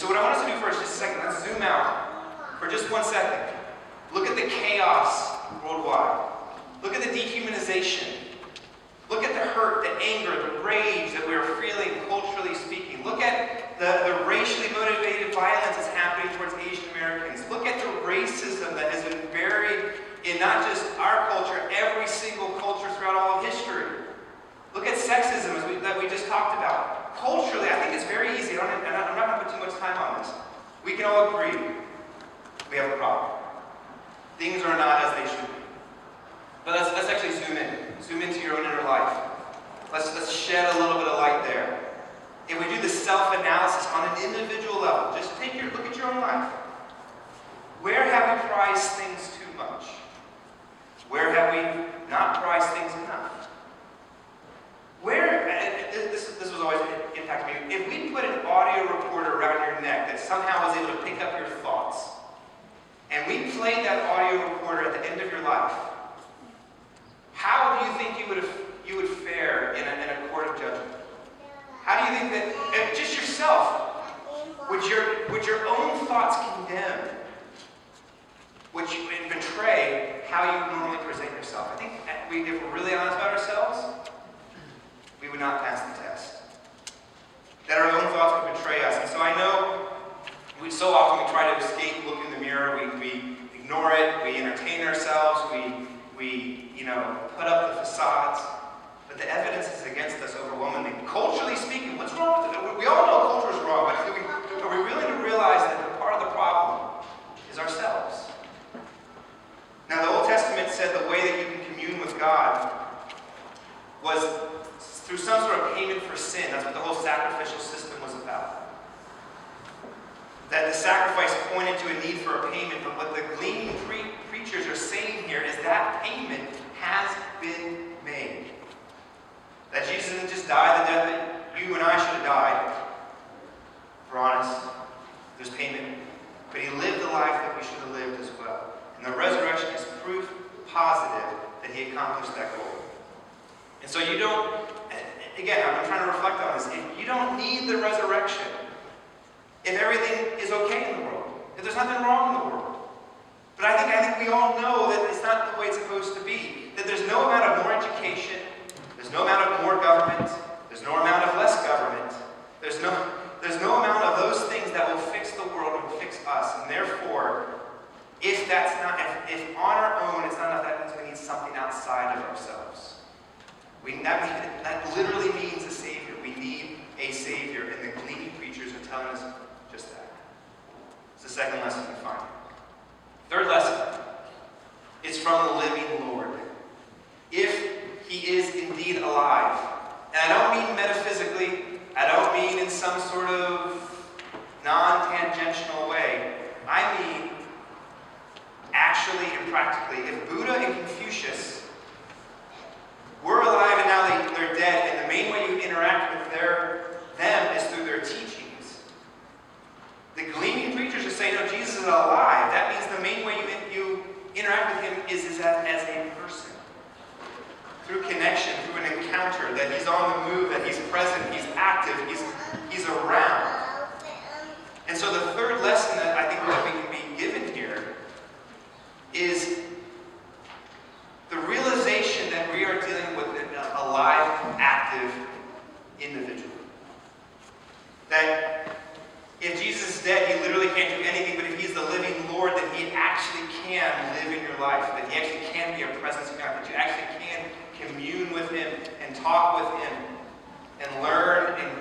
so what I want us to do first, just a second, let's zoom out for just 1 second. Look at the chaos worldwide. Look at the dehumanization. Look at the hurt, the anger, the rage that we are feeling culturally speaking. Look at the racially motivated violence that's happening towards Asian Americans. Look at the racism that has been buried in not just our culture, every single culture throughout all of history. Look at sexism that we just talked about. Culturally, I think it's very easy. I'm not going to put too much time on this. We can all agree we have a problem. Things are not as they should be. But let's actually zoom in. Zoom into your own inner life. Let's shed a little bit of light there. If we do the self-analysis on an individual level, just look at your own life. Where have we prized things too much? Where have we not prized things enough? This was always impacting me. If we put an audio recorder around your neck that somehow was able to pick up your thoughts, and we played that audio recorder at the end of your life, how do you think you would fare in a court of judgment? How do you think that, just yourself, would your own thoughts condemn? Would you betray how you normally present yourself? I think if we're really honest about ourselves, we would not pass the test. That our own thoughts would betray us. And so I know so often we try to escape, look in the mirror, we ignore it, we entertain ourselves, we put up the facades, but the evidence is against us overwhelmingly. Culturally speaking, what's wrong with it? We all know culture is wrong, but are we willing to realize that part of the problem is ourselves? Now, the Old Testament said the way that you can commune with God was through some sort of payment for sin. That's what the whole sacrificial system was about. That the sacrifice pointed to a need for a payment, but what the gleaning preachers are saying here is that payment has been made. That Jesus didn't just die the death that you and I should have died. If we're honest, there's payment. But he lived the life that we should have lived as well. And the resurrection is proof positive that he accomplished that goal. And so you don't, again, I'm trying to reflect on this. If you don't need the resurrection, if everything is okay in the world, if there's nothing wrong in the world. But I think we all know that it's not the way it's supposed to be. That there's no amount of more education, there's no amount of more government, there's no amount of less government, there's no amount of those things that will fix the world and fix us. And therefore, if on our own it's not enough, that means we need something outside of ourselves. That literally means a Savior. We need a Savior, and the gleaning preachers are telling us just that. It's the second lesson we find. Third lesson is from the living Lord. If he is indeed alive, and I don't mean metaphysically, I don't mean in some sort of non-tangential way, I mean actually and practically. If Buddha and Confucius were alive and now they're dead, and the main way you interact with them is through their teachings, the gleaming preachers are saying, no, Jesus is alive. That means the main way you interact with him is as a person. Through connection, through an encounter, that he's on the move, that he's present, he's active, he's around. And so the third lesson that I think that we can be given here is the realization that we are dealing with an alive, active individual. That if Jesus is dead, he literally can't do anything, but if he's the living Lord, then he actually can live in your life, that he actually can be a presence in your life, that you actually can commune with him and talk with him and learn and